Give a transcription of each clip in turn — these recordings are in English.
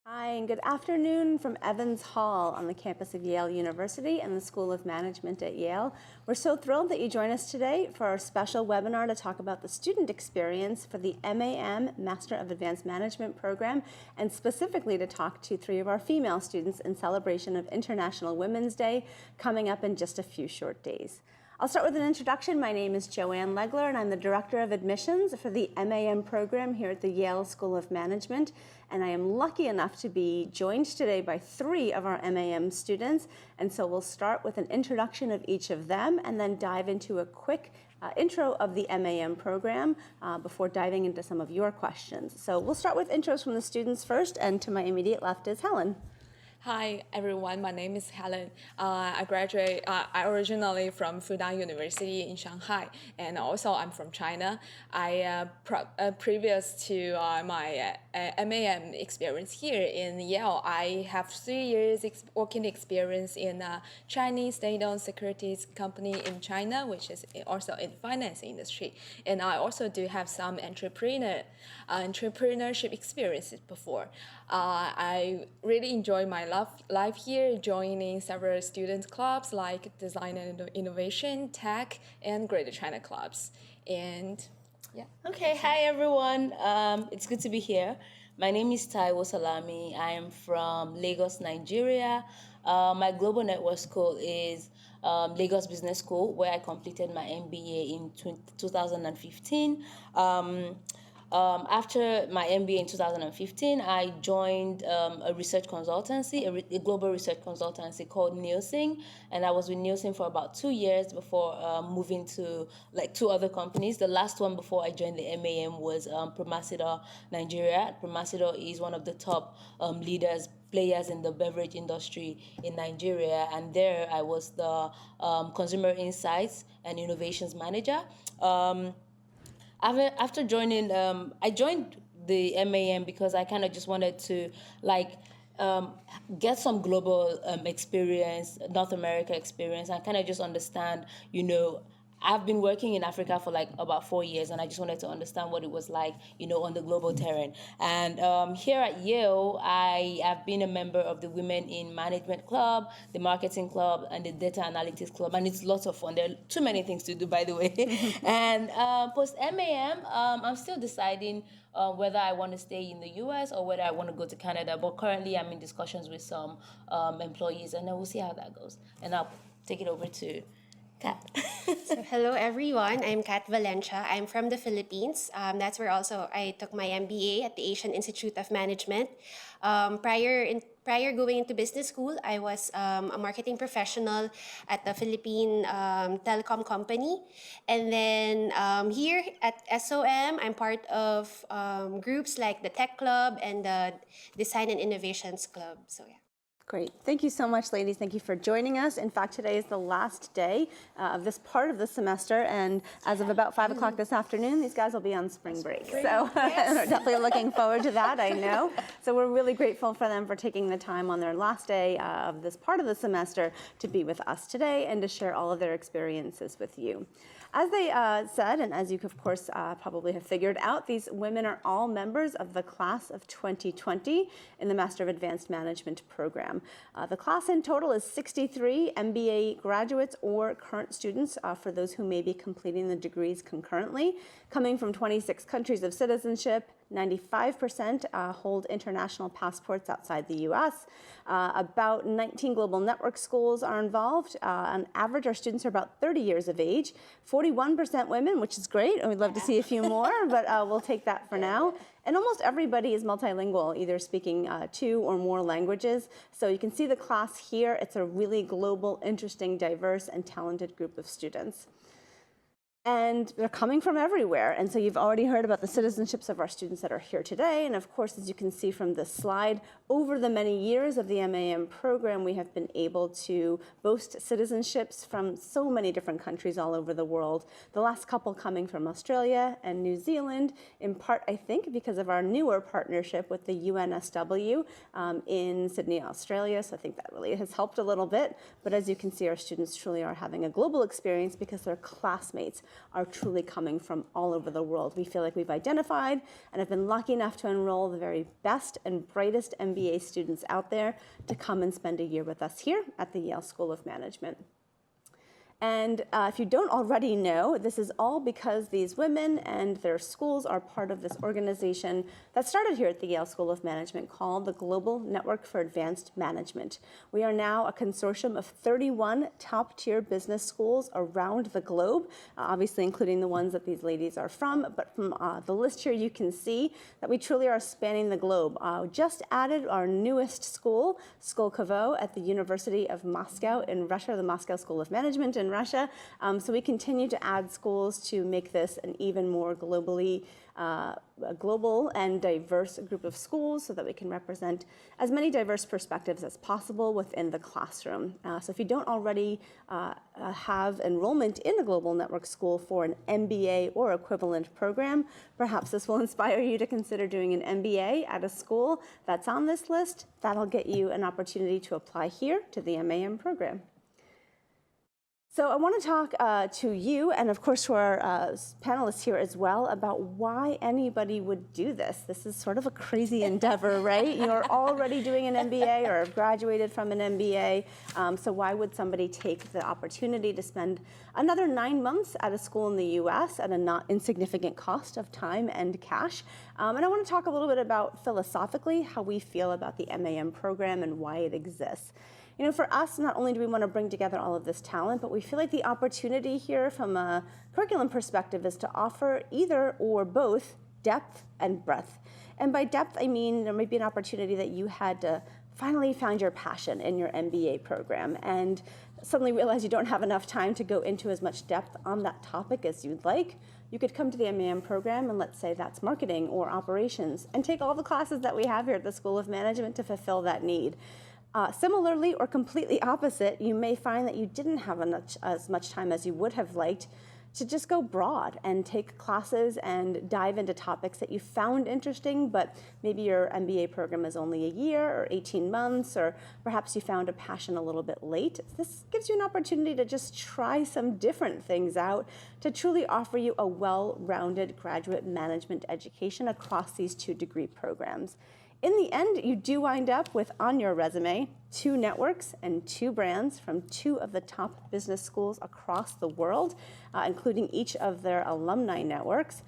Hi, and good afternoon from Evans Hall on the campus of Yale University and the School of Management at Yale. We're so thrilled that you join us today for our special webinar to talk about the student experience for the MAM, Master of Advanced Management program, and specifically to talk to 3 of our female students in celebration of International Women's Day coming up in just a few short days. I'll start with an introduction. My name is Joanne Legler, and I'm the Director of Admissions for the MAM program here at the Yale School of Management. And I am lucky enough to be joined today by 3 of our MAM students. And so we'll start with an introduction of each of them and then dive into a quick intro of the MAM program before diving into some of your questions. So we'll start with intros from the students first, and to my immediate left is Helen. Hi everyone, my name is Helen. I originally from Fudan University in Shanghai, and also I'm from China. Previous to my MAM experience here in Yale, I have 3 years working experience in a Chinese state-owned securities company in China, which is also in the finance industry. And I also do have some entrepreneurship experiences before. I really enjoy my life here, joining several student clubs like Design and Innovation, Tech, and Greater China clubs. And yeah. Okay, hi everyone. It's good to be here. My name is Taiwo Salami. I am from Lagos, Nigeria. My global network school is Lagos Business School, where I completed my MBA in 2015. After my MBA in 2015, I joined a research consultancy, a global research consultancy called Nielsen, and I was with Nielsen for about 2 years before moving to like 2 other companies. The last one before I joined the MAM was Promasidor Nigeria. Promasidor is one of the top players in the beverage industry in Nigeria, and there I was the consumer insights and innovations manager. After joining, I joined the MAM because I kind of just wanted to get some global experience, North America experience, and kind of just understand, I've been working in Africa for like about 4 years, and I just wanted to understand what it was like, on the global terrain. And here at Yale, I have been a member of the Women in Management Club, the Marketing Club, and the Data Analytics Club, and it's lots of fun. There are too many things to do, by the way. And post MAM, I'm still deciding whether I want to stay in the US or whether I want to go to Canada. But currently, I'm in discussions with some employees, and then we'll see how that goes. And I'll take it over to Kat. So, hello everyone, I'm Kat Valencia. I'm from the Philippines. That's where also I took my MBA at the Asian Institute of Management. Prior going into business school, I was a marketing professional at the Philippine telecom company. And then here at SOM, I'm part of groups like the Tech Club and the Design and Innovations Club. So yeah. Great. Thank you so much, ladies. Thank you for joining us. In fact, today is the last day of this part of the semester, and as of about 5 o'clock this afternoon, these guys will be on spring break. So we're definitely looking forward to that, I know. So we're really grateful for them for taking the time on their last day of this part of the semester to be with us today and to share all of their experiences with you. As they said, and as you of course probably have figured out, these women are all members of the class of 2020 in the Master of Advanced Management program. The class in total is 63 MBA graduates or current students for those who may be completing the degrees concurrently, coming from 26 countries of citizenship. 95% hold international passports outside the US. About 19 global network schools are involved. On average, our students are about 30 years of age. 41% women, which is great, and we'd love to see a few more, but we'll take that for now. And almost everybody is multilingual, either speaking 2 or more languages. So you can see the class here. It's a really global, interesting, diverse, and talented group of students. And they're coming from everywhere. And so you've already heard about the citizenships of our students that are here today. And of course, as you can see from this slide, over the many years of the MAM program, we have been able to boast citizenships from so many different countries all over the world. The last couple coming from Australia and New Zealand, in part, I think, because of our newer partnership with the UNSW in Sydney, Australia. So I think that really has helped a little bit. But as you can see, our students truly are having a global experience because they're classmates are truly coming from all over the world. We feel like we've identified and have been lucky enough to enroll the very best and brightest MBA students out there to come and spend a year with us here at the Yale School of Management. And if you don't already know, this is all because these women and their schools are part of this organization that started here at the Yale School of Management called the Global Network for Advanced Management. We are now a consortium of 31 top-tier business schools around the globe, obviously including the ones that these ladies are from, but from the list here you can see that we truly are spanning the globe. Just added our newest school, Skolkovo, at the University of Moscow in Russia, the Moscow School of Management in Russia. So we continue to add schools to make this an even more globally global and diverse group of schools so that we can represent as many diverse perspectives as possible within the classroom. So if you don't already have enrollment in the Global Network School for an MBA or equivalent program, perhaps this will inspire you to consider doing an MBA at a school that's on this list. That'll get you an opportunity to apply here to the MAM program. So I want to talk to you and, of course, to our panelists here as well about why anybody would do this. This is sort of a crazy endeavor, right? You're already doing an MBA or have graduated from an MBA. So why would somebody take the opportunity to spend another 9 months at a school in the US at a not insignificant cost of time and cash? And I want to talk a little bit about philosophically how we feel about the MAM program and why it exists. You know, for us, not only do we want to bring together all of this talent, but we feel like the opportunity here from a curriculum perspective is to offer either or both depth and breadth. And by depth, I mean there might be an opportunity that you had to finally find your passion in your MBA program and suddenly realize you don't have enough time to go into as much depth on that topic as you'd like. You could come to the MAM program and let's say that's marketing or operations and take all the classes that we have here at the School of Management to fulfill that need. Similarly, or completely opposite, you may find that you didn't have as much time as you would have liked to just go broad and take classes and dive into topics that you found interesting, but maybe your MBA program is only a year or 18 months, or perhaps you found a passion a little bit late. This gives you an opportunity to just try some different things out to truly offer you a well-rounded graduate management education across these 2 degree programs. In the end, you do wind up with, on your resume, 2 networks and 2 brands from 2 of the top business schools across the world, including each of their alumni networks.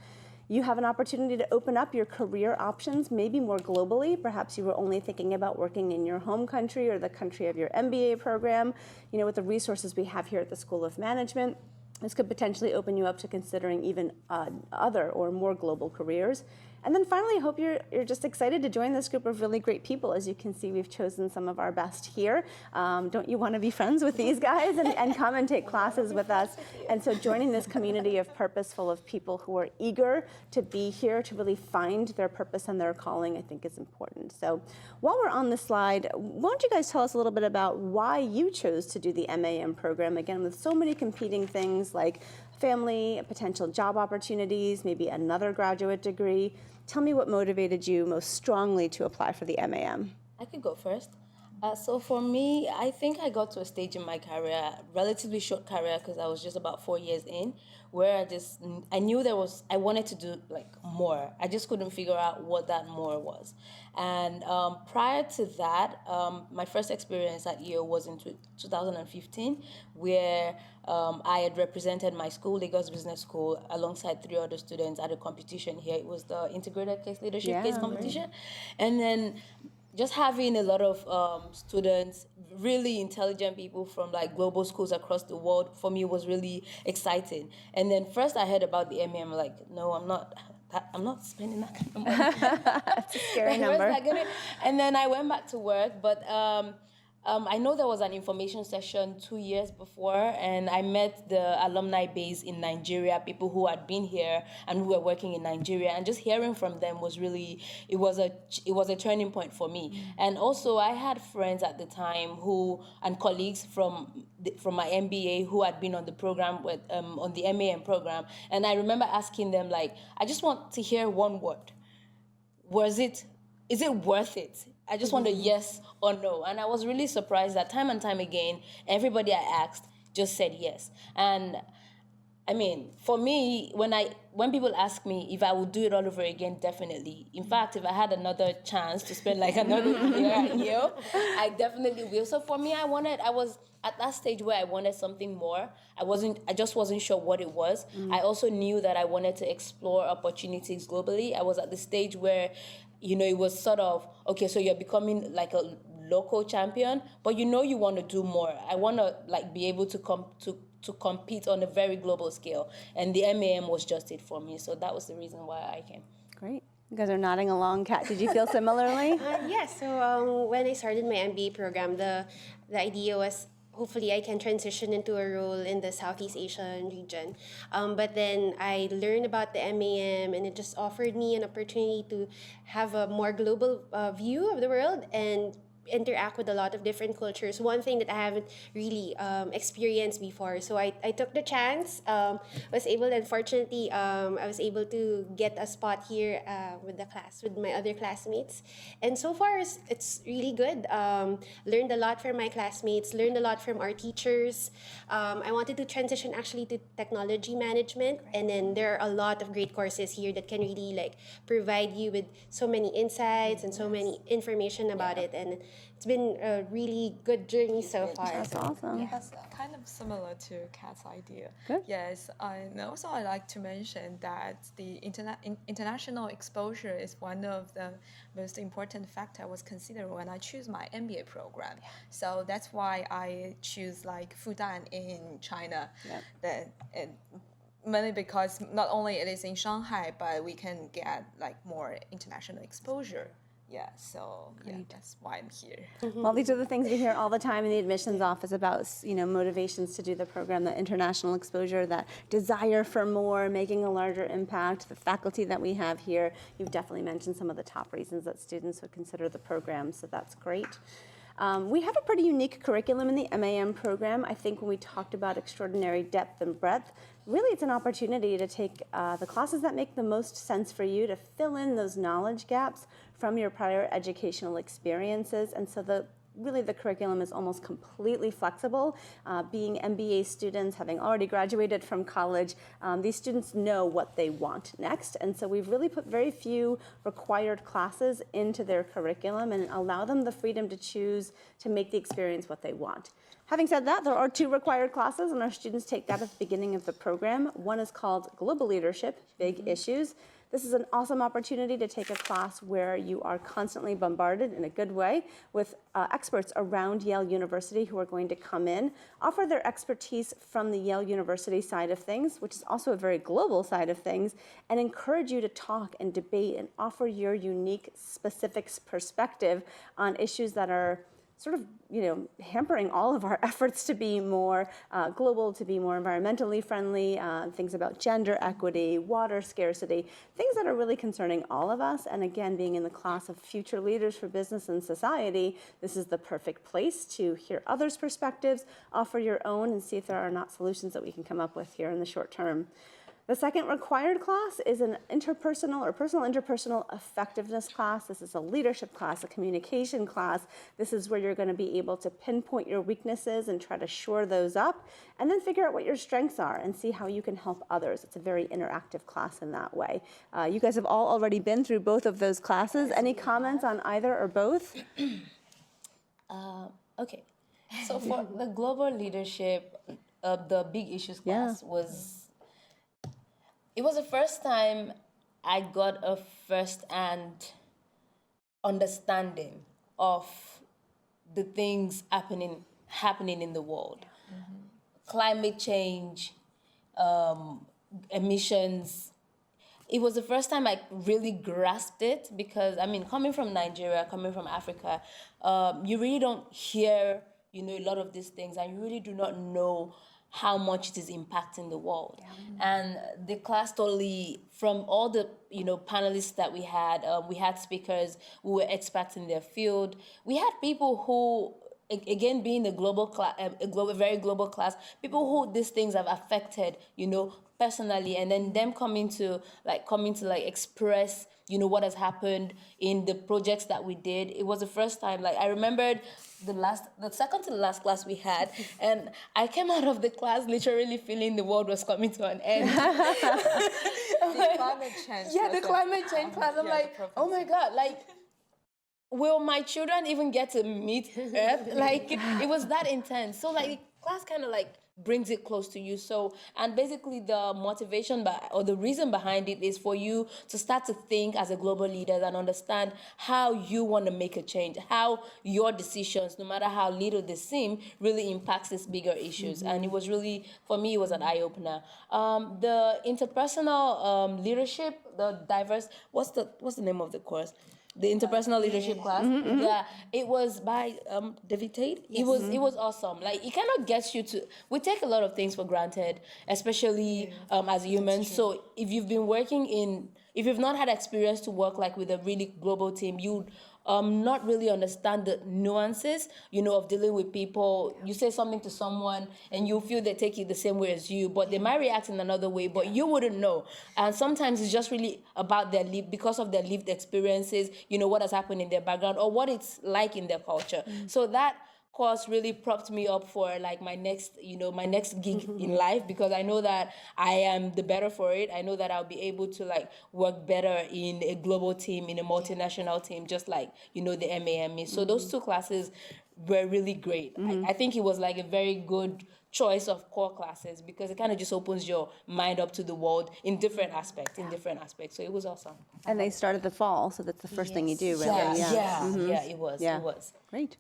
You have an opportunity to open up your career options, maybe more globally. Perhaps you were only thinking about working in your home country or the country of your MBA program. You know, with the resources we have here at the School of Management, this could potentially open you up to considering even other or more global careers. And then finally, I hope you're just excited to join this group of really great people. As you can see, we've chosen some of our best here. Don't you want to be friends with these guys and come and take classes with us? And so joining this community of purpose full of people who are eager to be here to really find their purpose and their calling, I think is important. So while we're on this slide, why don't you guys tell us a little bit about why you chose to do the MAM program, again, with so many competing things like family, potential job opportunities, maybe another graduate degree. Tell me what motivated you most strongly to apply for the MAM. I could go first. So for me, I think I got to a stage in my career, relatively short career, because I was just about 4 years in, where I knew I wanted to do like more. I just couldn't figure out what that more was. And prior to that, my first experience at Yale was in 2015, where I had represented my school, Lagos Business School, alongside 3 other students at a competition here. It was the Integrated Case Leadership Case Competition. Right. And then just having a lot of students, really intelligent people from like global schools across the world, for me was really exciting. And then first I heard about the MAM, like, no, I'm not spending that kind of money. That's a scary number. And then I went back to work, but I know there was an information session 2 years before, and I met the alumni base in Nigeria, people who had been here and who were working in Nigeria, and just hearing from them was really, it was a turning point for me. Mm-hmm. And also I had friends at the time and colleagues from my MBA who had been on the program on the MAM program, and I remember asking them, like, I just want to hear one word. Is it worth it? I just want a yes or no. And I was really surprised that time and time again, everybody I asked just said yes. And I mean, for me, when people ask me if I would do it all over again, definitely. In fact, if I had another chance to spend like another year at Yale, I definitely will. So for me, I was at that stage where I wanted something more. I just wasn't sure what it was. I also knew that I wanted to explore opportunities globally. I was at the stage where, it was sort of, okay, so you're becoming like a local champion, but you want to do more. I want to like be able to compete on a very global scale, and the MAM was just it for me. So that was the reason why I came. Great. You guys are nodding along. Kat, did you feel similarly? Yes. So when I started my MBA program, the idea was hopefully I can transition into a role in the Southeast Asian region. But then I learned about the MAM, and it just offered me an opportunity to have a more global view of the world and interact with a lot of different cultures. One thing that I haven't really experienced before. So I took the chance, unfortunately, I was able to get a spot here with my other classmates. And so far, it's really good. Learned a lot from my classmates, learned a lot from our teachers. I wanted to transition actually to technology management. And then there are a lot of great courses here that can really like provide you with so many insights and so many information about it. And it's been a really good journey so far. That's awesome. That's kind of similar to Kat's idea. Good. Yes, and also I like to mention that the international exposure is one of the most important factor I was considering when I choose my MBA program. So that's why I choose like Fudan in China. Mainly because not only it is in Shanghai, but we can get like more international exposure. Yeah, so that's why I'm here. Well, these are the things we hear all the time in the admissions office about, motivations to do the program, the international exposure, that desire for more, making a larger impact, the faculty that we have here. You've definitely mentioned some of the top reasons that students would consider the program, so that's great. We have a pretty unique curriculum in the MAM program. I think when we talked about extraordinary depth and breadth, really it's an opportunity to take the classes that make the most sense for you to fill in those knowledge gaps from your prior educational experiences. And so the curriculum is almost completely flexible. Being MBA students, having already graduated from college, these students know what they want next. And so we've really put very few required classes into their curriculum and allow them the freedom to choose to make the experience what they want. Having said that, there are 2 required classes, and our students take that at the beginning of the program. One is called Global Leadership, Big Issues. This is an awesome opportunity to take a class where you are constantly bombarded in a good way with experts around Yale University who are going to come in, offer their expertise from the Yale University side of things, which is also a very global side of things, and encourage you to talk and debate and offer your unique specific perspective on issues that are sort of, hampering all of our efforts to be more global, to be more environmentally friendly, things about gender equity, water scarcity, things that are really concerning all of us. And again, being in the class of future leaders for business and society, this is the perfect place to hear others' perspectives, offer your own, and see if there are not solutions that we can come up with here in the short term. The second required class is an interpersonal or personal interpersonal effectiveness class. This is a leadership class, a communication class. This is where you're going to be able to pinpoint your weaknesses and try to shore those up, and then figure out what your strengths are and see how you can help others. It's a very interactive class in that way. You guys have all already been through both of those classes. Any comments on either or both? Okay, so for the global leadership, the big issues class it was the first time I got a first-hand understanding of the things happening in the world. Climate change, emissions. It was the first time I really grasped it because, coming from Nigeria, coming from Africa, you really don't hear, a lot of these things, and you really do not know how much it is impacting the world. And the class totally, from all the panelists that we had speakers who were experts in their field. We had people who again, being a global class, very global class, people who these things have affected, personally, and then them coming to express, what has happened in the projects that we did. It was the first time, like, I remembered the second to the last class we had, and I came out of the class literally feeling the world was coming to an end. Climate change. Yeah, the climate change class. I'm like, oh my God, like, will my children even get to meet Earth? Like, it was that intense. So, like, class kind of like brings it close to you. So, and basically the motivation or the reason behind it is for you to start to think as a global leader and understand how you want to make a change, how your decisions, no matter how little they seem, really impacts these bigger issues. And it was really, for me, it was an eye-opener. The interpersonal leadership, the diverse, what's the name of the course? The interpersonal leadership class. Yeah, it was by David Tate. It was awesome. Like, it kind of gets you to. We take a lot of things for granted, especially as humans. So if you've been if you've not had experience to work like with a really global team, you'd not really understand the nuances, of dealing with people. You say something to someone and you feel they take it the same way as you, but they might react in another way, but you wouldn't know. And sometimes it's just really about because of their lived experiences, what has happened in their background or what it's like in their culture. So that course really propped me up for like my next gig in life, because I know that I am the better for it. I know that I'll be able to like work better in a global team, in a multinational team, just like, the MAM is. So those two classes were really great. I think it was like a very good choice of core classes, because it kind of just opens your mind up to the world in different aspects. So it was awesome. And they started the fall, so that's the first thing you do, really. Yeah, it was. Great.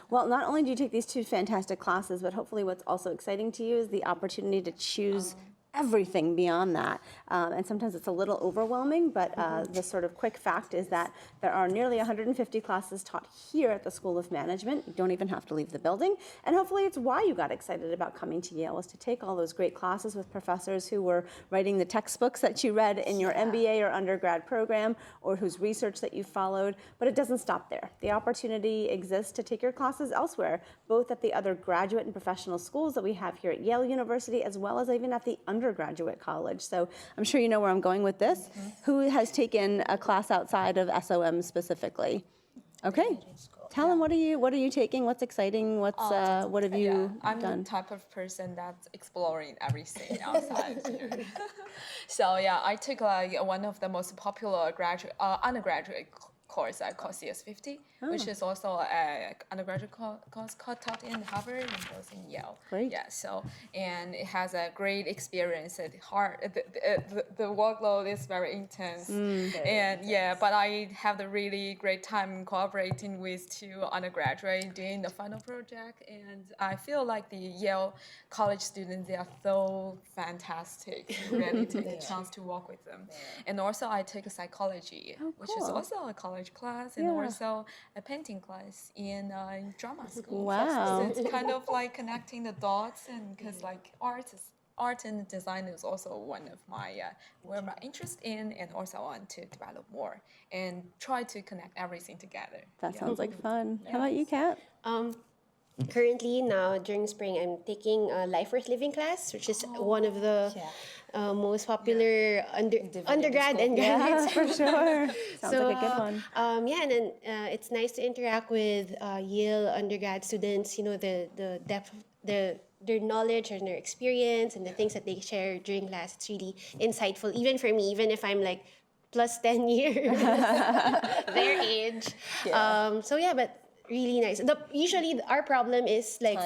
Well, not only do you take these two fantastic classes, but hopefully what's also exciting to you is the opportunity to choose everything beyond that. And sometimes it's a little overwhelming, but the sort of quick fact is that there are nearly 150 classes taught here at the School of Management. You don't even have to leave the building. And hopefully it's why you got excited about coming to Yale, was to take all those great classes with professors who were writing the textbooks that you read in your MBA or undergrad program, or whose research that you followed. But it doesn't stop there. The opportunity exists to take your classes elsewhere, both at the other graduate and professional schools that we have here at Yale University, as well as even at the undergraduate college. So I'm sure you know where I'm going with this. Who has taken a class outside of SOM specifically? Okay. Tell them, what are you taking? What's exciting? What have you I'm done? the type of person that's exploring everything outside here. So yeah, I took like one of the most popular undergraduate course I call CS50, which is also an undergraduate course taught in Harvard and also in Yale. Great. Yeah. So, and it has a great experience. The workload is very intense, but I have the really great time cooperating with two undergraduates doing the final project, and I feel like the Yale college students, they are so fantastic. Really take the chance to work with them, and also I take a psychology, which is also a college class, and also a painting class in drama school. Wow. So it's kind of like connecting the dots, and because like art and design is also one of my where my interest in, and also I want to develop more and try to connect everything together. That sounds like fun. How about you, Kat? Currently, now during spring, I'm taking a Life Worth Living class, which is one of the most popular undergrad and graduate For sure. Sounds like a good one. and then it's nice to interact with Yale undergrad students. The depth, their knowledge and their experience and the things that they share during class. It's really insightful, even for me, even if I'm like plus 10 years their age. But really nice. Usually our problem is like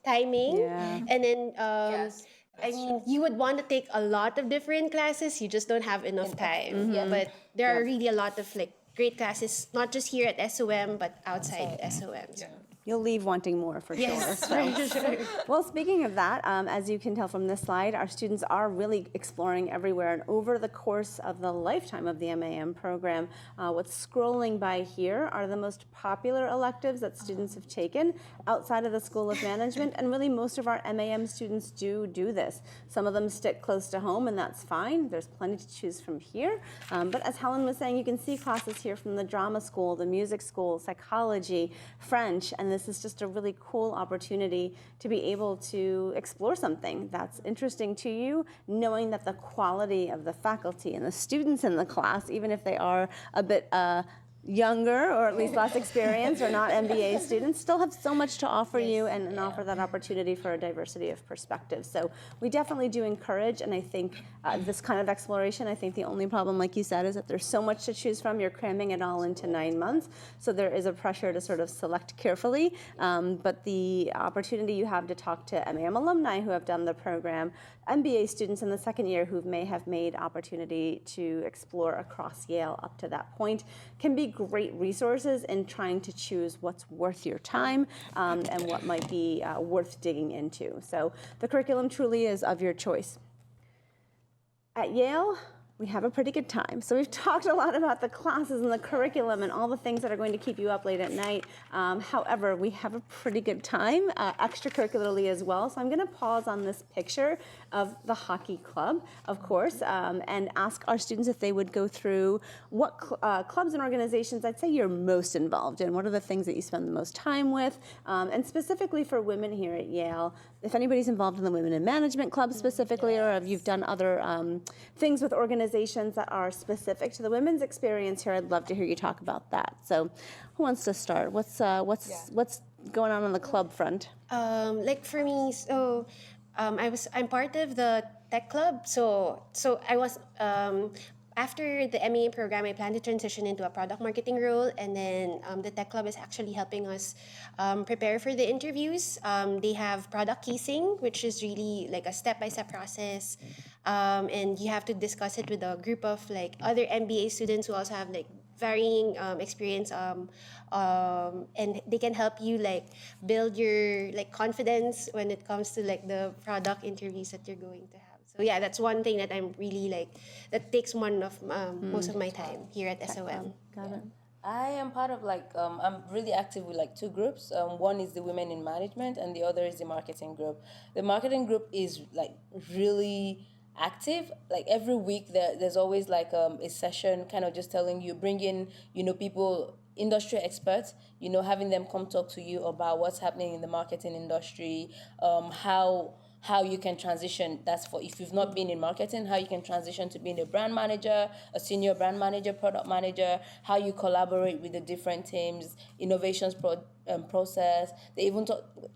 timing. And then I mean, you would want to take a lot of different classes, you just don't have enough time. But there are really a lot of like great classes, not just here at SOM, but outside SOM. You'll leave wanting more for sure. Yes, So. for sure. Well, speaking of that, as you can tell from this slide, our students are really exploring everywhere. And over the course of the lifetime of the MAM program, what's scrolling by here are the most popular electives that students have taken outside of the School of Management. And really, most of our MAM students do this. Some of them stick close to home, and that's fine. There's plenty to choose from here. But as Helen was saying, you can see classes here from the drama school, the music school, psychology, French, and this is just a really cool opportunity to be able to explore something that's interesting to you, knowing that the quality of the faculty and the students in the class, even if they are a bit younger or at least less experienced or not MBA students, still have so much to offer you and offer that opportunity for a diversity of perspectives. So we definitely do encourage, and I think this kind of exploration, I think the only problem, like you said, is that there's so much to choose from. You're cramming it all into 9 months, so there is a pressure to sort of select carefully, but the opportunity you have to talk to MAM alumni who have done the program, MBA students in the second year who may have made opportunity to explore across Yale up to that point can be great resources in trying to choose what's worth your time and what might be worth digging into. So the curriculum truly is of your choice. At Yale, we have a pretty good time. So we've talked a lot about the classes and the curriculum and all the things that are going to keep you up late at night. However, we have a pretty good time extracurricularly as well. So I'm going to pause on this picture of the hockey club, of course, and ask our students if they would go through what clubs and organizations I'd say you're most involved in. What are the things that you spend the most time with? And specifically for women here at Yale, if anybody's involved in the Women in Management Club specifically, or if you've done other things with organizations that are specific to the women's experience here, I'd love to hear you talk about that. So who wants to start? What's going on the club front? Like for me, so I'm part of the tech club. So I was after the MA program, I plan to transition into a product marketing role, and then the tech club is actually helping us prepare for the interviews. They have product casing, which is really like a step-by-step process, and you have to discuss it with a group of like other MBA students who also have like varying experience, and they can help you like build your like confidence when it comes to like the product interviews that you're going to have. So yeah, that's one thing that I'm really like, that takes one of most of my time here at SOM. Got it. I am part of like, I'm really active with like two groups. One is the Women in Management and the other is the marketing group. The marketing group is like really active. Like every week there's always like a session kind of just telling you, bring in, people, industry experts, having them come talk to you about what's happening in the marketing industry, how you can transition. That's for if you've not been in marketing, how you can transition to being a brand manager, a senior brand manager, product manager, how you collaborate with the different teams, innovations process. They even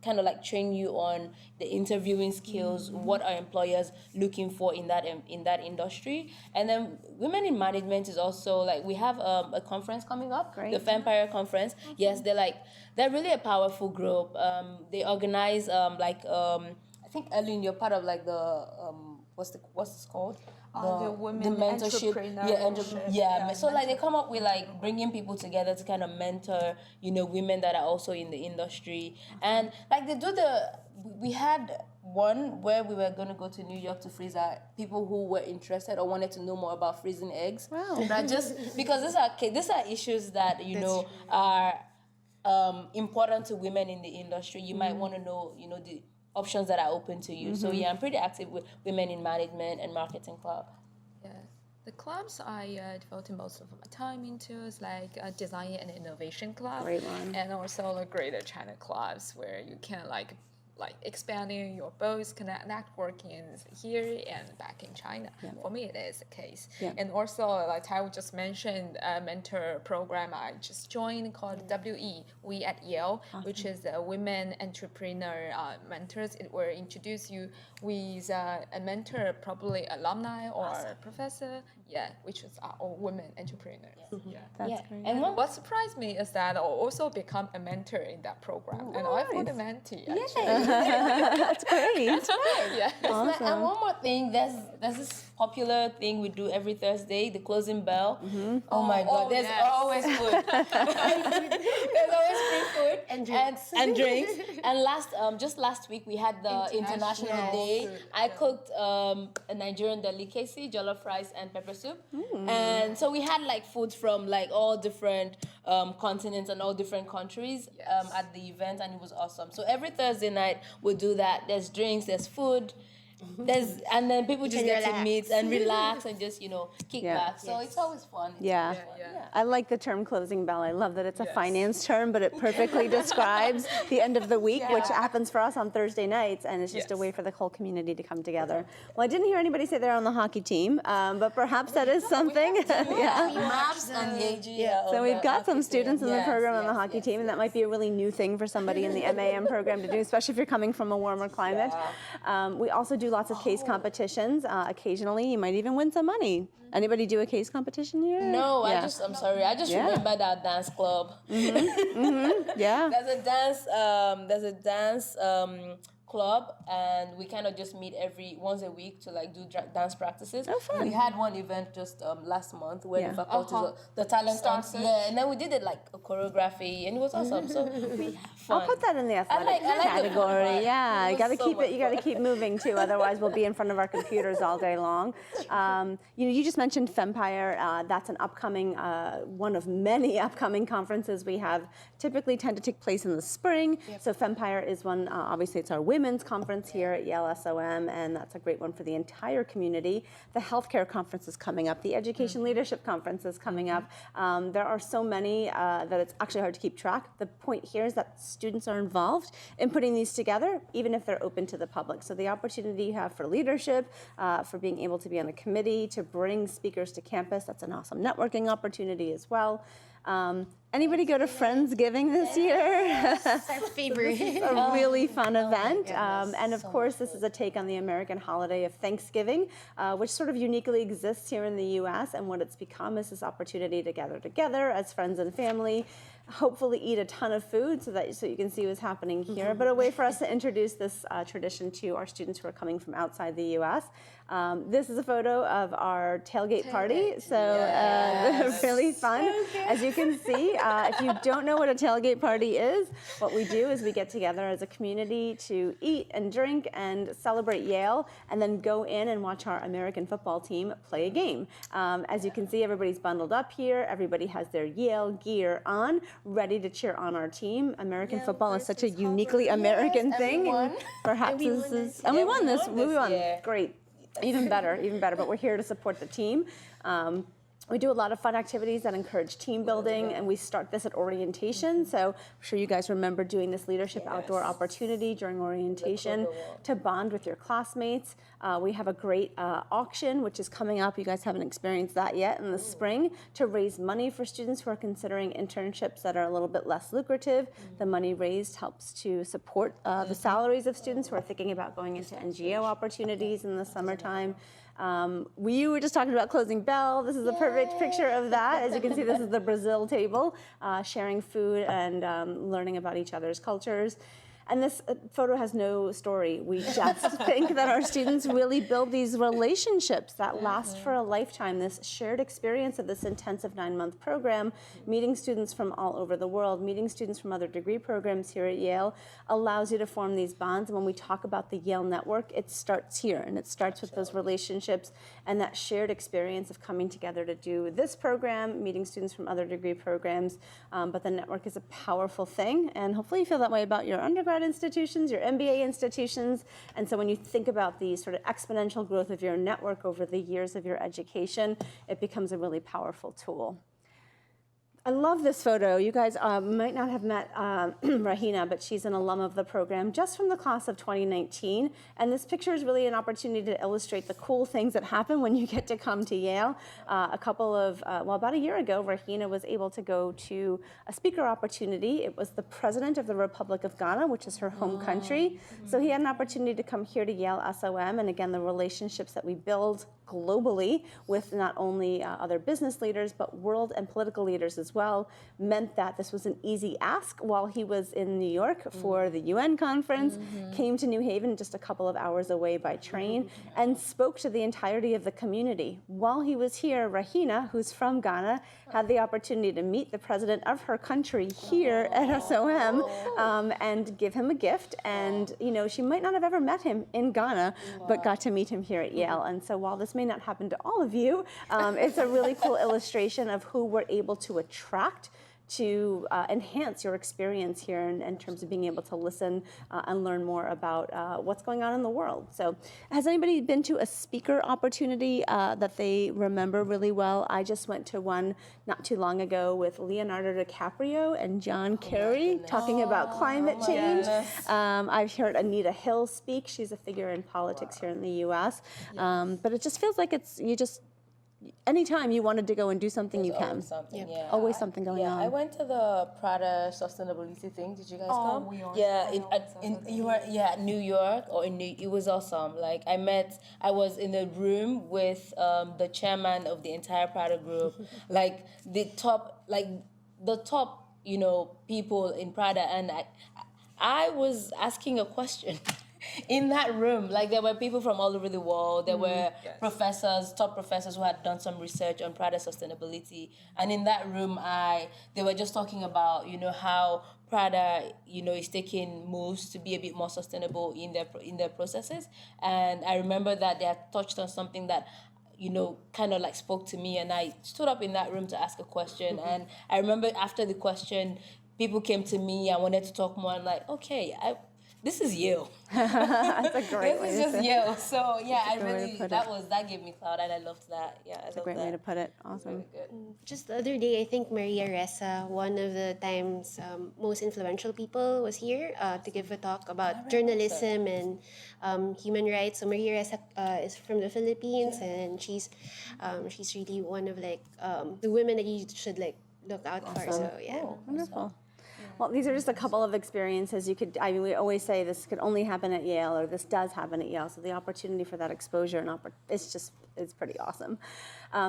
kind of like train you on the interviewing skills, what are employers looking for in that industry. And then Women in Management is also like, we have a conference coming up, the Vampire Conference. Okay. Yes, they're really a powerful group. They organize I think, Ellen, you're part of like the what's this called? The women entrepreneurship. So like they come up with like bringing people together to kind of mentor, women that are also in the industry, and like they do we had one where we were going to go to New York to freeze our people who were interested or wanted to know more about freezing eggs. Wow. Right? Just because these are issues that are important to women in the industry. You might want to know, the options that are open to you. So yeah, I'm pretty active with Women in Management and Marketing Club. Yeah, the clubs I devote most of my time into is like Design and Innovation Club. Great one. And also the Greater China clubs where you can like expanding your both networking here and back in China. Yeah. For me, it is the case. Yeah. And also, like Ty just mentioned, a mentor program I just joined called WE, We at Yale, which is a women entrepreneur mentors. It will introduce you with a mentor, probably alumni or professor, which is all women entrepreneurs. Yeah. That's great. And what surprised me is that I'll also become a mentor in that program. And I was a mentee, actually. That's great. That's right. Yeah. Awesome. And one more thing, there's this popular thing we do every Thursday, the closing bell. Mm-hmm. Oh my God, there's always food. There's always free food and drinks. And drinks. And just last week we had the International Day. I cooked a Nigerian delicacy, jollof rice and pepper soup. And so we had like foods from like all different continents and all different countries at the event, and it was awesome. So every Thursday night we do that. There's drinks, there's food, and then people just can get to relax. meet and relax and just, kick Yeah. back. So it's always fun. It's Yeah. always fun. I like the term closing bell. I love that it's a finance term, but it perfectly describes the end of the week, which happens for us on Thursday nights, and it's just a way for the whole community to come together. Well, I didn't hear anybody say they're on the hockey team, but perhaps that is something. Maps and Yeji. So we've got some students in the program on the hockey team, and that might be a really new thing for somebody in the MAM program to do, especially if you're coming from a warmer climate. We also do lots of case competitions. Occasionally, you might even win some money. Anybody do a case competition here? No, I'm sorry. I just remembered our dance club. Yeah. There's a dance club, and we kind of just meet once a week to like do dance practices. Oh, fun. We had one event just last month where Yeah. the faculty, the talent concert, and then we did it like a choreography, and it was awesome. So we have fun. I'll put that in the athletic I like the category. fun. Yeah, It you got to was so keep it. much You got to fun. keep moving too. Otherwise, we'll be in front of our computers all day long. You just mentioned Fempire. That's an upcoming one of many upcoming conferences we have. Typically tend to take place in the spring. So Fempire is one. Obviously, it's our women's conference here at Yale SOM, and that's a great one for the entire community. The healthcare conference is coming up. The education leadership conference is coming up. There are so many that it's actually hard to keep track. The point here is that students are involved in putting these together, even if they're open to the public. So the opportunity you have for leadership, for being able to be on a committee, to bring speakers to campus, that's an awesome networking opportunity as well. Anybody go to Friendsgiving this year? Our favorite. A really fun event. And of course, this is a take on the American holiday of Thanksgiving, which sort of uniquely exists here in the US. And what it's become is this opportunity to gather together as friends and family, hopefully eat a ton of food so you can see what's happening here, but a way for us to introduce this tradition to our students who are coming from outside the US. This is a photo of our tailgate party, so really fun. As you can see, if you don't know what a tailgate party is, what we do is we get together as a community to eat and drink and celebrate Yale, and then go in and watch our American football team play a game. As you can see, everybody's bundled up here. Everybody has their Yale gear on, ready to cheer on our team. American football is such a uniquely American thing. Perhaps this is, and we won this. We won. Great. Even better, even better. But we're here to support the team. We do a lot of fun activities that encourage team building, and we start this at orientation. So I'm sure you guys remember doing this leadership outdoor opportunity during orientation to bond with your classmates. We have a great auction, which is coming up. You guys haven't experienced that yet in the spring, to raise money for students who are considering internships that are a little bit less lucrative. The money raised helps to support the salaries of students who are thinking about going into NGO opportunities in the summertime. We were just talking about closing bell. This is a perfect picture of that. As you can see, this is the Brazil table, sharing food and learning about each other's cultures. And this photo has no story. We just think that our students really build these relationships that last for a lifetime, this shared experience of this intensive 9-month program, meeting students from all over the world, meeting students from other degree programs here at Yale, allows you to form these bonds. And when we talk about the Yale network, it starts here, and it starts with those relationships and that shared experience of coming together to do this program, meeting students from other degree programs. But the network is a powerful thing, and hopefully you feel that way about your undergrad institutions, your MBA institutions. And so when you think about the sort of exponential growth of your network over the years of your education, it becomes a really powerful tool. I love this photo. You guys might not have met Rahina, but she's an alum of the program just from the class of 2019. And this picture is really an opportunity to illustrate the cool things that happen when you get to come to Yale. About a year ago, Rahina was able to go to a speaker opportunity. It was the president of the Republic of Ghana, which is her home country. So he had an opportunity to come here to Yale SOM. And again, the relationships that we build globally with not only other business leaders, but world and political leaders as well, meant that this was an easy ask while he was in New York for the UN conference, came to New Haven just a couple of hours away by train, and spoke to the entirety of the community. While he was here, Rahina, who's from Ghana, had the opportunity to meet the president of her country here at SOM and give him a gift. And she might not have ever met him in Ghana, but got to meet him here at Yale. And so while this may not happen to all of you, it's a really cool illustration of who we're able to attract to enhance your experience here in terms of being able to listen and learn more about what's going on in the world. So has anybody been to a speaker opportunity that they remember really well? I just went to one not too long ago with Leonardo DiCaprio and John Kerry talking about climate change. I've heard Anita Hill speak. She's a figure in politics here in the U.S. But it just feels like anytime you wanted to go and do something, you can. Always something going on. I went to the Prada sustainability thing. Did you guys come? New York it was awesome. Like I was in a room with the chairman of the entire Prada group, like the top, people in Prada, and I was asking a question. In that room, like there were people from all over the world. There were top professors who had done some research on Prada sustainability. And in that room, they were just talking about, how Prada, is taking moves to be a bit more sustainable in their processes. And I remember that they had touched on something that, kind of like spoke to me. And I stood up in that room to ask a question. And I remember after the question, people came to me. I wanted to talk more. I'm like, okay, this is Yale. That's a great way to This is say it. Yale. So yeah, that gave me clout, and I loved that. Yeah, That's a great way to put it. Awesome. Just the other day, I think Maria Ressa, one of the time's most influential people, was here to give a talk about journalism and human rights. So Maria Ressa is from the Philippines, and she's really one of the women that you should look out for. So yeah, Wonderful. Well, these are just a couple of experiences. We always say this could only happen at Yale, or this does happen at Yale. So the opportunity for that exposure it's pretty awesome.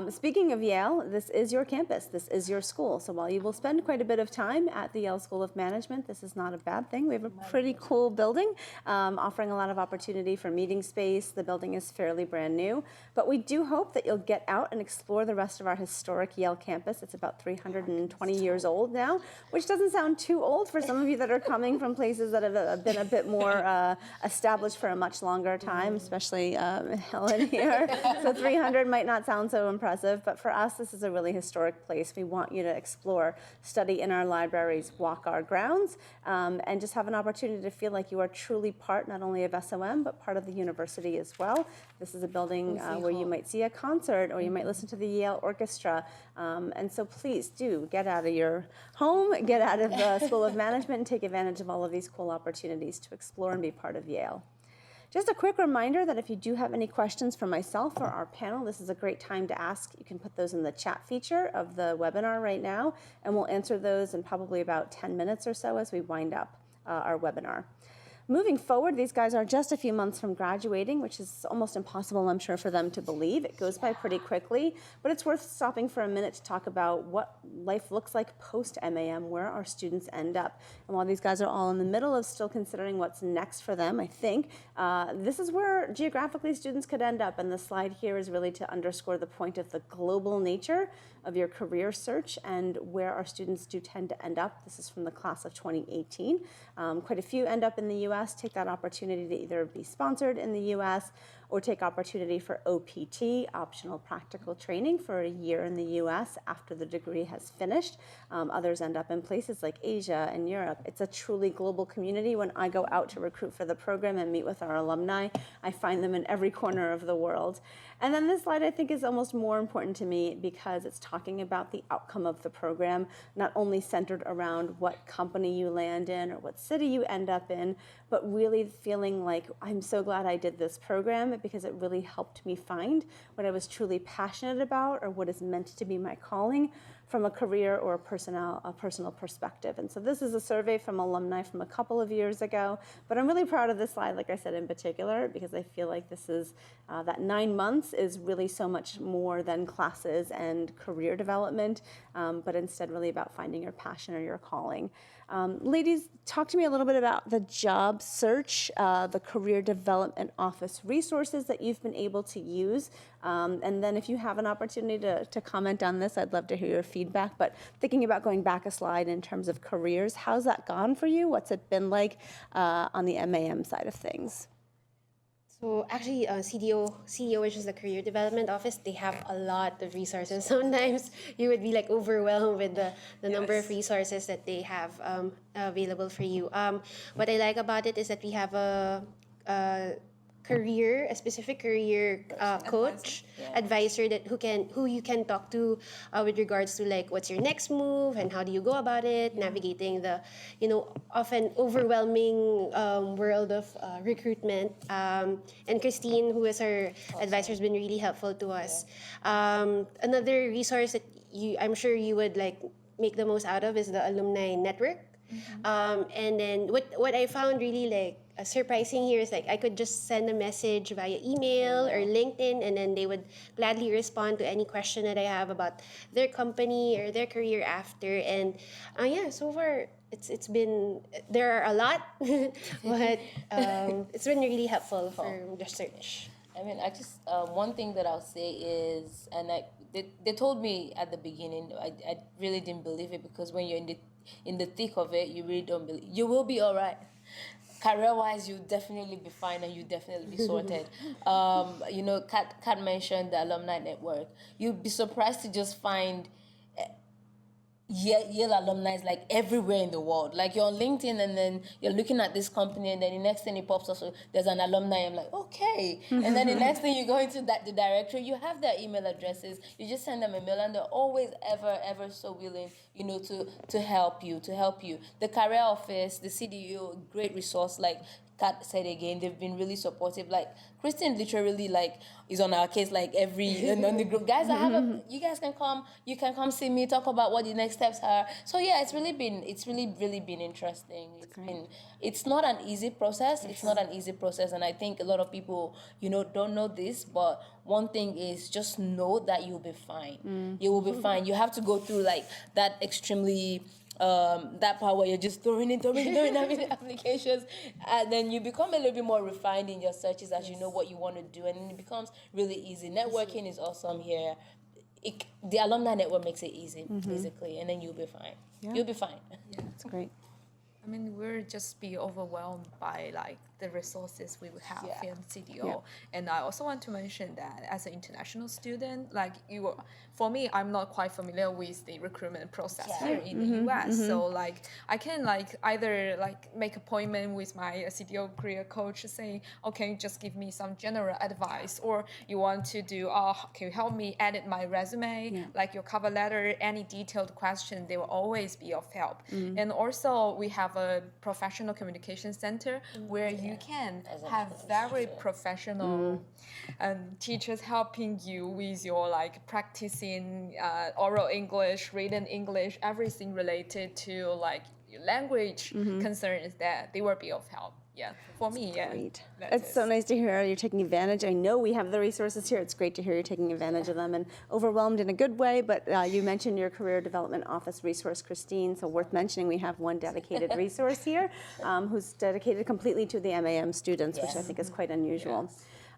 Speaking of Yale, this is your campus. This is your school. So while you will spend quite a bit of time at the Yale School of Management, this is not a bad thing. We have a pretty cool building offering a lot of opportunity for meeting space. The building is fairly brand new, but we do hope that you'll get out and explore the rest of our historic Yale campus. It's about 320 years old now, which doesn't sound too old for some of you that are coming from places that have been a bit more established for a much longer time, especially Helen here. So 300 might not sound so impressive, but for us, this is a really historic place. We want you to explore, study in our libraries, walk our grounds, and just have an opportunity to feel like you are truly part not only of SOM, but part of the university as well. This is a building where you might see a concert, or you might listen to the Yale Orchestra. And so please do get out of your home, get out of the School of Management, and take advantage of all of these cool opportunities to explore and be part of Yale. Just a quick reminder that if you do have any questions for myself or our panel, this is a great time to ask. You can put those in the chat feature of the webinar right now, and we'll answer those in probably about 10 minutes or so as we wind up our webinar. Moving forward, these guys are just a few months from graduating, which is almost impossible, I'm sure, for them to believe. It goes by pretty quickly, but it's worth stopping for a minute to talk about what life looks like post-MAM, where our students end up. And while these guys are all in the middle of still considering what's next for them, I think, this is where geographically students could end up. And the slide here is really to underscore the point of the global nature of your career search and where our students do tend to end up. This is from the class of 2018. Quite a few end up in the US, take that opportunity to either be sponsored in the US or take opportunity for OPT, optional practical training, for a year in the US after the degree has finished. Others end up in places like Asia and Europe. It's a truly global community. When I go out to recruit for the program and meet with our alumni, I find them in every corner of the world. And then this slide I think is almost more important to me because it's talking about the outcome of the program, not only centered around what company you land in or what city you end up in, but really feeling like I'm so glad I did this program because it really helped me find what I was truly passionate about or what is meant to be my calling from a career or a personal perspective. And so this is a survey from alumni from a couple of years ago, but I'm really proud of this slide, like I said, in particular, because I feel like this is, that 9 months is really so much more than classes and career development, but instead really about finding your passion or your calling. Ladies, talk to me a little bit about the job search, the career development office resources that you've been able to use. And then if you have an opportunity to comment on this, I'd love to hear your feedback. But thinking about going back a slide in terms of careers, how's that gone for you? What's it been like on the MAM side of things? So actually, CDO, which is the Career Development Office, they have a lot of resources. Sometimes you would be like overwhelmed with the number of resources that they have available for you. What I like about it is that we have a specific career coach, advisor that who you can talk to with regards to like what's your next move and how do you go about it, navigating the often overwhelming world of recruitment. And Christine, who is our advisor, has been really helpful to us. Another resource that I'm sure you would like make the most out of is the alumni network. And then what I found really like surprising here is like I could just send a message via email or LinkedIn, and then they would gladly respond to any question that I have about their company or their career after. And yeah, so far it's been, there are a lot, but it's been really helpful for the search. I mean, I just one thing that I'll say is, and they told me at the beginning, I really didn't believe it, because when you're in the thick of it, you really don't believe you will be all right. Career-wise, you'll definitely be fine and you'll definitely be sorted. Kat mentioned the alumni network. You'd be surprised to just find Yale alumni is like everywhere in the world. Like you're on LinkedIn and then you're looking at this company, and then the next thing it pops up, so there's an alumni. I'm like, okay. And then the next thing you go into the directory, you have their email addresses. You just send them a mail, and they're always ever so willing, to help you. The career office, the CDU, great resource. Like Kat said again, they've been really supportive. Like Kristen literally is on our case like every on the group. Guys, you guys can come. You can come see me, talk about what the next steps are. So yeah, it's really been interesting. It's not an easy process. And I think a lot of people don't know this, but one thing is just know that you'll be fine. You will be fine. You have to go through like that extremely. That part where you're just throwing applications, and then you become a little bit more refined in your searches as you know what you want to do, and then it becomes really easy. Networking is awesome here. The alumni network makes it easy, basically, and then you'll be fine. Yeah. You'll be fine. Yeah, that's great. I mean, we'll just be overwhelmed by like the resources we would have in CDO. Yeah. And I also want to mention that as an international student, like for me, I'm not quite familiar with the recruitment process here in the US. So like I can like either like make appointment with my CDO career coach saying, okay, just give me some general advice, or you want to do, can you help me edit my resume, like your cover letter, any detailed question, they will always be of help. And also we have a professional communication center where you can have very professional teachers helping you with your like practicing oral English, written English, everything related to like your language concerns, that they will be of help. Yeah, for me, Great. It's so nice to hear you're taking advantage. I know we have the resources here. It's great to hear you're taking advantage of them, and overwhelmed in a good way. But you mentioned your Career Development Office resource, Christine, so worth mentioning we have one dedicated resource here who's dedicated completely to the MAM students, which I think is quite unusual.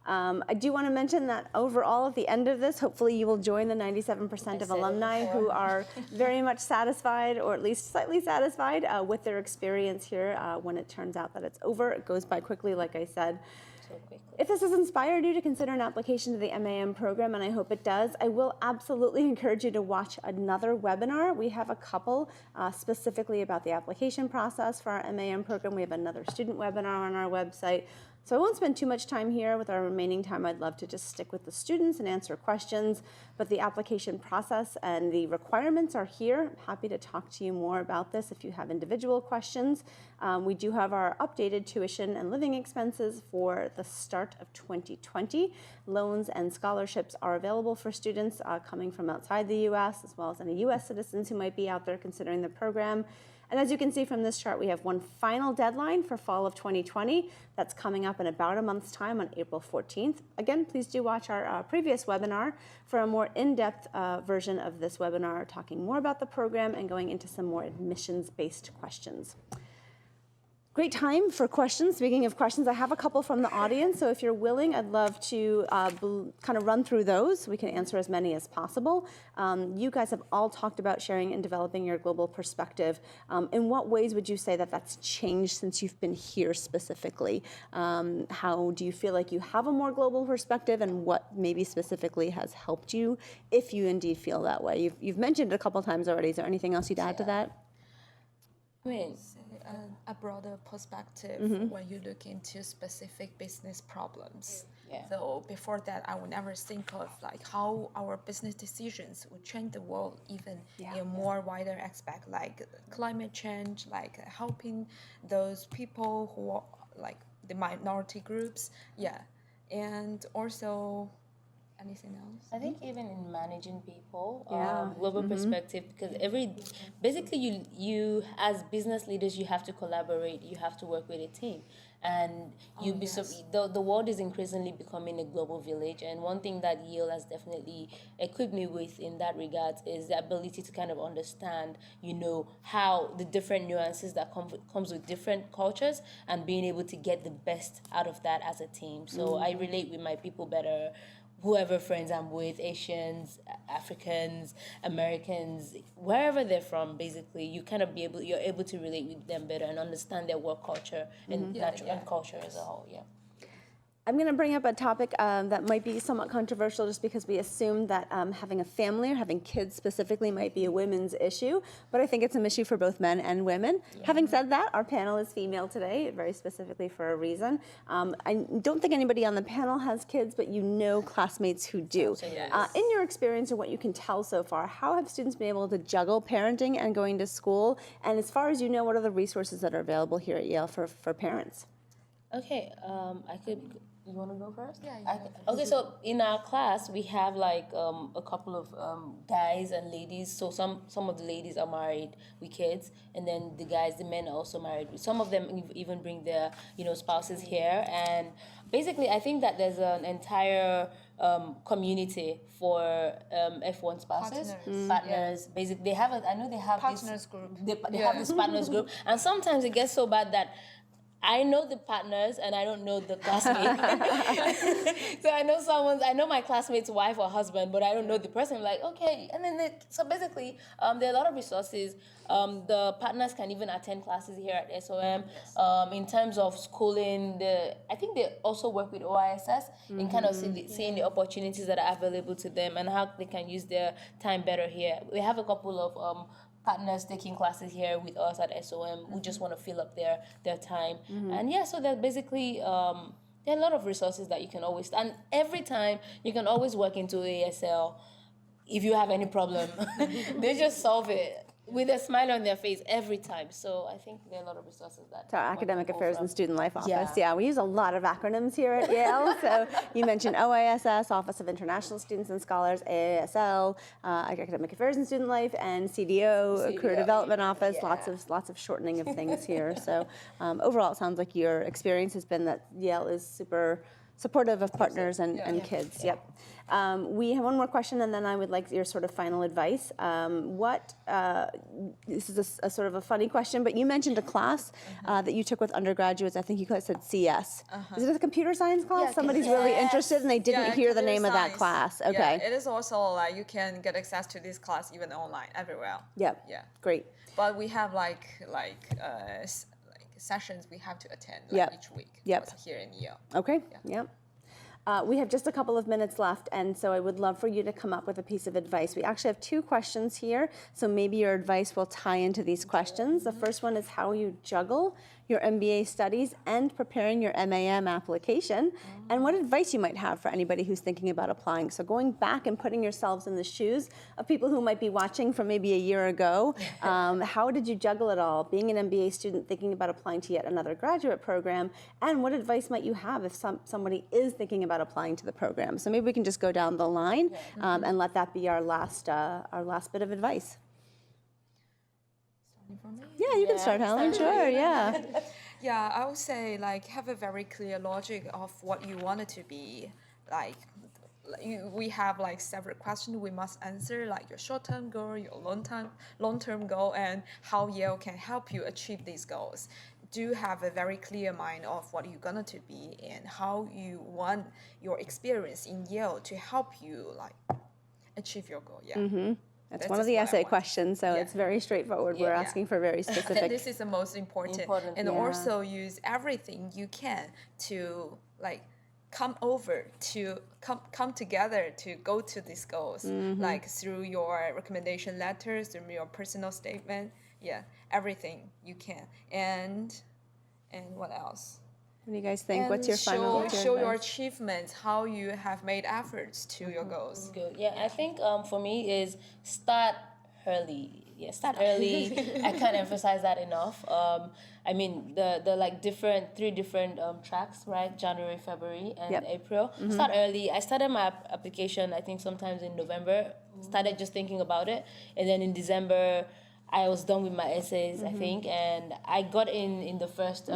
I do want to mention that overall, at the end of this, hopefully you will join the 97% of alumni who are very much satisfied, or at least slightly satisfied, with their experience here. When it turns out that it's over, it goes by quickly, like I said. If this has inspired you to consider an application to the MAM program, and I hope it does, I will absolutely encourage you to watch another webinar. We have a couple specifically about the application process for our MAM program. We have another student webinar on our website. So I won't spend too much time here. With our remaining time, I'd love to just stick with the students and answer questions. But the application process and the requirements are here. I'm happy to talk to you more about this if you have individual questions. We do have our updated tuition and living expenses for the start of 2020. Loans and scholarships are available for students coming from outside the U.S., as well as any U.S. citizens who might be out there considering the program. And as you can see from this chart, we have one final deadline for fall of 2020. That's coming up in about a month's time on April 14th. Again, please do watch our previous webinar for a more in-depth version of this webinar, talking more about the program and going into some more admissions-based questions. Great time for questions. Speaking of questions, I have a couple from the audience, so if you're willing, I'd love to kind of run through those. We can answer as many as possible. You guys have all talked about sharing and developing your global perspective. In what ways would you say that that's changed since you've been here specifically? How do you feel like you have a more global perspective, and what maybe specifically has helped you, if you indeed feel that way? You've mentioned it a couple times already. Is there anything else you'd add to that? I mean, A broader perspective when you look into specific business problems. Yeah. So before that, I would never think of like how our business decisions would change the world even in a more wider aspect, like climate change, like helping those people who are like the minority groups. Yeah. And also anything else? I think even in managing people, Yeah. global perspective, because basically you as business leaders, you have to collaborate, you have to work with a team, and the world is increasingly becoming a global village. And one thing that Yale has definitely equipped me with in that regard is the ability to kind of understand, how the different nuances that comes with different cultures, and being able to get the best out of that as a team. So I relate with my people better, whoever friends I'm with, Asians, Africans, Americans, wherever they're from, basically, you're able to relate with them better and understand their work culture and and culture as a whole. Yeah. I'm going to bring up a topic that might be somewhat controversial, just because we assume that having a family or having kids specifically might be a women's issue, but I think it's an issue for both men and women. Yeah. Having said that, our panel is female today, very specifically for a reason. I don't think anybody on the panel has kids, but classmates who do. Yes. In your experience, or what you can tell so far, how have students been able to juggle parenting and going to school? And as far as you know, what are the resources that are available here at Yale for parents? Okay, you want to go first? Yeah, you go first. Okay, so in our class, we have like a couple of guys and ladies. So some of the ladies are married with kids, and then the men are also married. Some of them even bring their spouses here, and basically I think that there's an entire community for F1 spouses, partners. Basically, they have I know they have Partners group. They have this partners group, and sometimes it gets so bad that I know the partners and I don't know the classmate. So I know my classmate's wife or husband, but I don't know the person. I'm like, okay. And then so basically, there are a lot of resources. The partners can even attend classes here at SOM. In terms of schooling, I think they also work with OISS in kind of seeing the opportunities that are available to them and how they can use their time better here. We have a couple of partners taking classes here with us at SOM who just want to fill up their time. And so there's basically there are a lot of resources that you can always, and every time you can always work into ASL if you have any problem. They just solve it with a smile on their face every time. So I think there are a lot of resources that. It's our Academic Affairs and Student Life Office. Yeah. Yeah, we use a lot of acronyms here at Yale. So you mentioned OISS, Office of International Students and Scholars, AASL, Academic Affairs and Student Life, and CDO, Career Development Office. Yeah. Lots of shortening of things here. So overall, it sounds like your experience has been that Yale is super supportive of partners and kids. Yep. We have one more question, and then I would like your sort of final advice. This is a sort of a funny question, but you mentioned a class that you took with undergraduates. I think you guys said CS. Is it a computer science class? Yeah, Somebody's really interested, and they didn't hear the name of that class. Okay. Yeah, it is also like you can get access to this class even online everywhere. Yep. Yeah. Great. But we have like sessions we have to attend each week. Yep. Also here in Yale. Okay. Yep. We have just a couple of minutes left, and so I would love for you to come up with a piece of advice. We actually have 2 questions here, so maybe your advice will tie into these questions. The first one is how you juggle your MBA studies and preparing your MAM application, and what advice you might have for anybody who's thinking about applying. So going back and putting yourselves in the shoes of people who might be watching from maybe a year ago, how did you juggle it all, being an MBA student, thinking about applying to yet another graduate program, and what advice might you have if somebody is thinking about applying to the program? So maybe we can just go down the line and let that be our last bit of advice. Yeah, you can start, Helen. Sure, yeah. Yeah, I would say like have a very clear logic of what you want it to be. Like we have like several questions we must answer, like your short-term goal, your long-term goal, and how Yale can help you achieve these goals. do have a very clear mind of what you're gonna to be and how you want your experience in Yale to help you like achieve your goal. Yeah. That's one of the what I essay want. questions, so it's very straightforward. We're Yeah. asking for very specific. This is the most important. And Yeah. also use everything you can to like come over to come together to go to these goals, like through your recommendation letters, through your personal statement. Yeah, everything you can. And what else? What do you guys think? What's And your final? show your achievements, how you have made efforts to your goals. Good. Yeah, I think for me is start early. Yeah, start early. I can't emphasize that enough. I mean, the like three different tracks, right? January, February, and April. Start early. I started my application, I think, sometimes in November. Started just thinking about it, and then in December, I was done with my essays, I think, and I got in the first,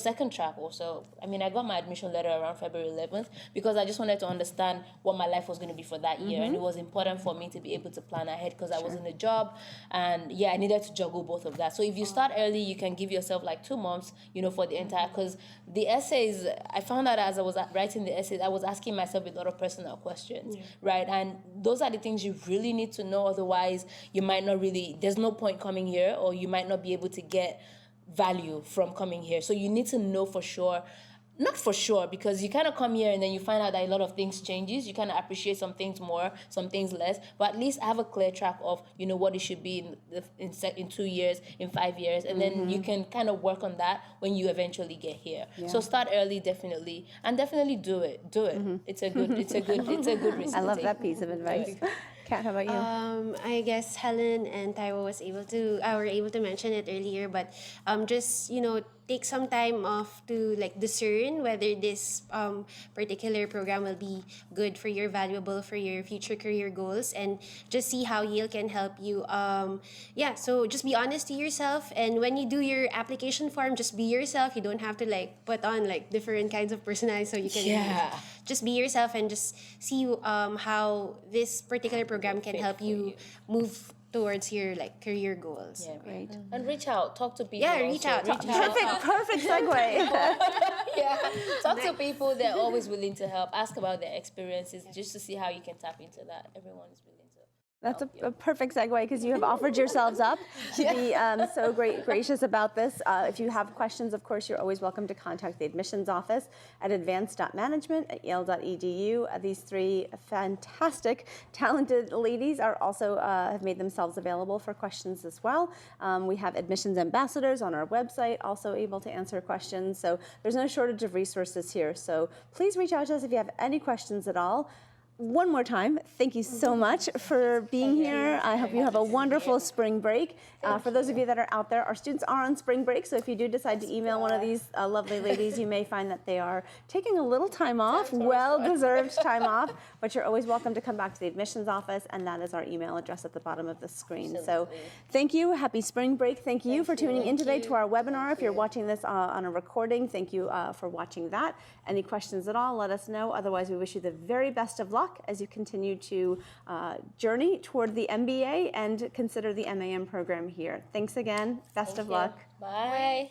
second track also. I mean, I got my admission letter around February 11th because I just wanted to understand what my life was going to be for that year, and it was important for me to be able to plan ahead because I was in a job, and yeah, I needed to juggle both of that. So if you start early, you can give yourself like 2 months, for the entire, because the essays, I found out as I was writing the essays, I was asking myself a lot of personal questions, right? And those are the things you really need to know, otherwise you might not really, there's no point coming here, or you might not be able to get value from coming here. So you need to know for sure, not for sure, because you kind of come here and then you find out that a lot of things changes. You kind of appreciate some things more, some things less, but at least have a clear track of, what it should be in 2 years, in 5 years, and then you can kind of work on that when you eventually get here. Yeah. So start early, definitely, and definitely do it. It's a good risk. I love that piece of advice. Kat, how about you? I guess Helen and Taiwo were able to mention it earlier, but just take some time off to like discern whether this particular program will be good for your valuable for your future career goals, and just see how Yale can help you. So just be honest to yourself, and when you do your application form, just be yourself. You don't have to like put on like different kinds of personalities, so you can just be yourself and just see how this particular program can help you move towards your like career goals. Yeah, Great. And reach out, talk to people. Yeah, reach out. Perfect segue. Talk to people. They're always willing to help. Ask about their experiences just to see how you can tap into that. Everyone is willing to. That's a perfect segue, because you have offered yourselves up to be so gracious about this. If you have questions, of course, you're always welcome to contact the admissions office at advanced.management@yale.edu. These three fantastic, talented ladies are also have made themselves available for questions as well. We have admissions ambassadors on our website, also able to answer questions. So there's no shortage of resources here. So please reach out to us if you have any questions at all. One more time, thank you so much for being here. I hope you have a wonderful spring break. For those of you that are out there, our students are on spring break, so if you do decide to email one of these lovely ladies, you may find that they are taking a little time off, well-deserved time off, but you're always welcome to come back to the admissions office, and that is our email address at the bottom of the screen. So thank you, happy spring break. Thank you for tuning in today to our webinar. If you're watching this on a recording, thank you for watching that. Any questions at all, let us know. Otherwise, we wish you the very best of luck as you continue to journey toward the MBA and consider the MAM program here. Thanks again. Best of luck. Bye.